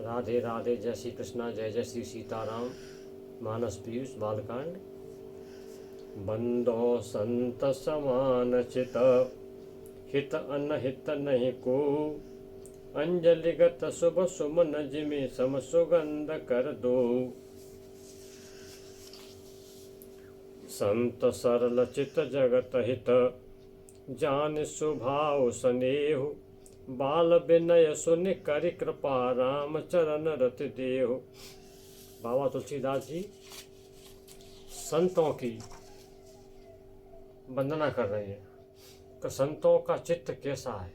राधे राधे, जय श्री कृष्णा, जय जय श्री सीताराम। मानस पीयूष बालकांड। बंदो संत समान चित, हित अनहित नहीं को। अंजलिगत शुभ सुमन जिमि सम सुगंध कर दो। संत सरल चित जगत हित, जान सुभाव स्नेहु। बाल विनय सुनि करि कृपा, राम चरण रति देहु। बाबा तुलसीदास जी संतों की वंदना कर रहे हैं कि संतों का चित्त कैसा है,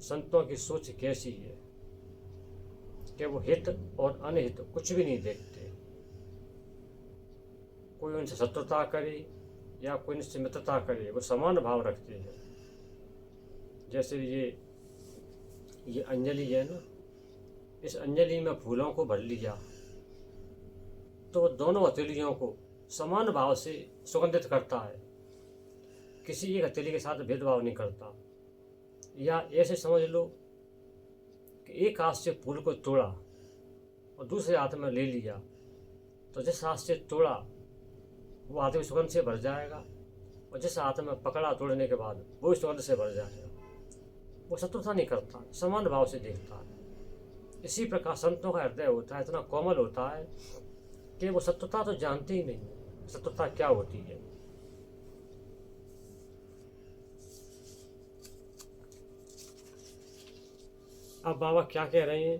संतों की सोच कैसी है कि वो हित और अनहित कुछ भी नहीं देखते। कोई उनसे शत्रुता करे या कोई उनसे मित्रता करे, वो समान भाव रखते हैं। जैसे ये अंजलि है ना, इस अंजलि में फूलों को भर लिया तो दोनों हथेलियों को समान भाव से सुगंधित करता है, किसी एक हथेली के साथ भेदभाव नहीं करता। या ऐसे समझ लो कि एक हाथ से फूल को तोड़ा और दूसरे हाथ में ले लिया, तो जिस हाथ से तोड़ा वो हाथ में सुगंध से भर जाएगा और जिस हाथ में पकड़ा तोड़ने के बाद वो सुगंध से भर जाएगा। वो शत्रुता नहीं करता, समान भाव से देखता है। इसी प्रकार संतों का हृदय होता है, इतना कोमल होता है कि वो शत्रुता तो जानते ही नहीं, शत्रुता क्या होती है। अब बाबा क्या कह रहे हैं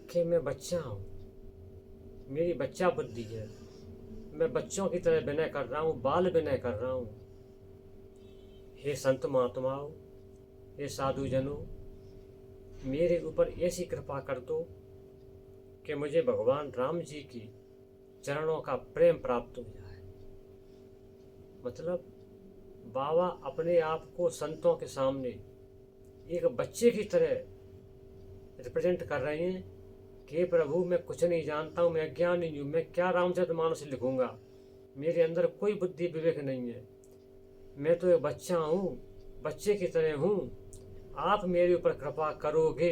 कि मैं बच्चा हूँ, मेरी बच्चा बुद्धि है, मैं बच्चों की तरह विनय कर रहा हूँ, बाल विनय कर रहा हूँ। हे संत महात्माओं, हे साधु जनों, मेरे ऊपर ऐसी कृपा कर दो कि मुझे भगवान राम जी की चरणों का प्रेम प्राप्त हो जाए। मतलब बाबा अपने आप को संतों के सामने एक बच्चे की तरह रिप्रेजेंट कर रहे हैं कि प्रभु मैं कुछ नहीं जानता हूँ, मैं अज्ञानी हूँ, मैं क्या रामचरितमानस लिखूंगा, मेरे अंदर कोई बुद्धि विवेक नहीं है, मैं तो एक बच्चा हूँ, बच्चे की तरह हूँ। आप मेरे ऊपर कृपा करोगे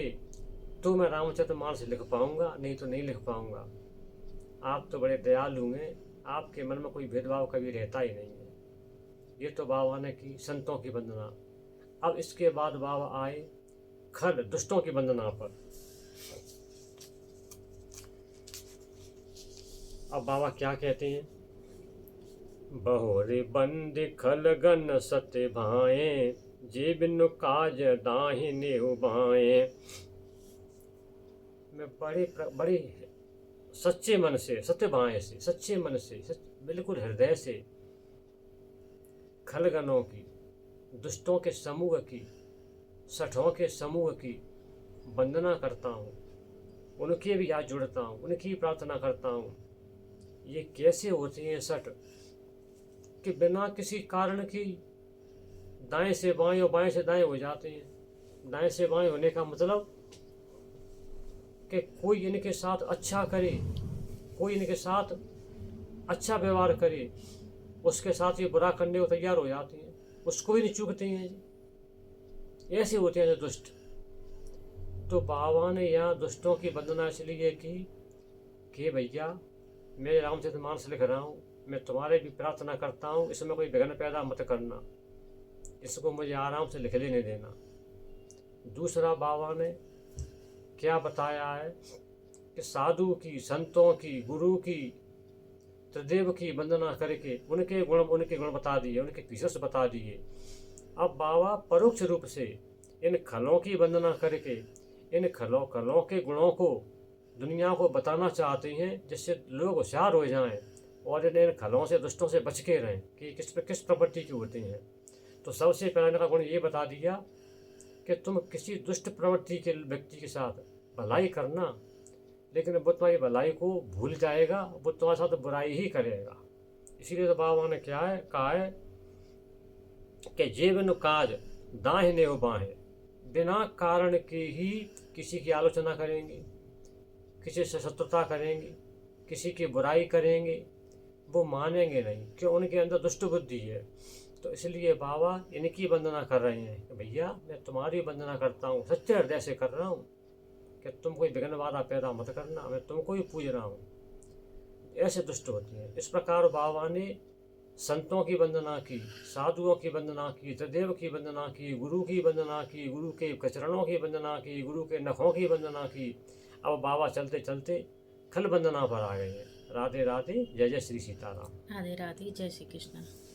तो मैं रामचरितमानस लिख पाऊंगा, नहीं तो नहीं लिख पाऊंगा। आप तो बड़े दयालु हैं, आपके मन में कोई भेदभाव कभी रहता ही नहीं है। ये तो बाबा ने की संतों की वंदना। अब इसके बाद बाबा आए खल दुष्टों की वंदना पर। अब बाबा क्या कहते हैं, बहोरे बंद खल गन सत्य भाए, जे बिनु काज दाहिने उबाए। मैं बड़े सच्चे मन से, सत्य भाए से, सच्चे मन से, बिल्कुल हृदय से खलगनों की, दुष्टों के समूह की, सठों के समूह की वंदना करता हूँ, उनके भी याद जुड़ता हूँ, उनकी प्रार्थना करता हूँ। ये कैसे होती हैं सठ कि बिना किसी कारण की दाएं से बाएं और बाएं से दाएं हो जाते हैं। दाएं से बाएं होने का मतलब कि कोई इनके साथ अच्छा करे, कोई इनके साथ अच्छा व्यवहार करे, उसके साथ ये बुरा करने को तैयार हो जाते हैं, उसको भी नहीं चूकते हैं जी। ऐसे होते हैं जो दुष्ट। तो बाबा ने यहाँ दुष्टों की वंदना इसलिए की कि भैया मैं रामचरितमानस लिख रहा हूँ, मैं तुम्हारे भी प्रार्थना करता हूँ, इसमें कोई विघ्न पैदा मत करना, इसको मुझे आराम से लिख लेने देना। दूसरा बाबा ने क्या बताया है कि साधु की, संतों की, गुरु की, त्रिदेव की वंदना करके उनके गुण बता दिए, उनके विशेष बता दिए। अब बाबा परोक्ष रूप से इन खलों की वंदना करके इन खलों के गुणों को दुनिया को बताना चाहते हैं, जिससे लोग होशियार हो जाएं और इन खलों से, दुष्टों से बच के रहें कि किस प्रवृत्ति की होती हैं। तो सबसे पहले इनका गुण ये बता दिया कि तुम किसी दुष्ट प्रवृत्ति के व्यक्ति के साथ भलाई करना, लेकिन वो तुम्हारी भलाई को भूल जाएगा, वो तुम्हारे साथ बुराई ही करेगा। इसीलिए तो बाबा ने क्या है कहा है कि जे बिनु काज दाहिने बाहें, बिना कारण के ही किसी की आलोचना करेंगे, किसी से शत्रुता करेंगे, किसी की बुराई करेंगे, वो मानेंगे नहीं कि उनके अंदर दुष्ट बुद्धि है। तो इसलिए बाबा इनकी वंदना कर रहे हैं कि भैया मैं तुम्हारी वंदना करता हूँ, सच्चे हृदय से कर रहा हूँ। कि तुम कोई विघ्न बाधा पैदा मत करना, मैं तुमको ही पूज रहा हूँ। ऐसे दुष्ट होते हैं। इस प्रकार बाबा ने संतों की वंदना की, साधुओं की वंदना की, त्रिदेव की वंदना की, गुरु की वंदना की, गुरु के कचरणों की वंदना की, गुरु के नखों की वंदना की। अब बाबा चलते चलते खल वंदना पर आ गए हैं। राधे राधे, जय जय श्री सीताराम। राधे राधे, जय श्री कृष्ण।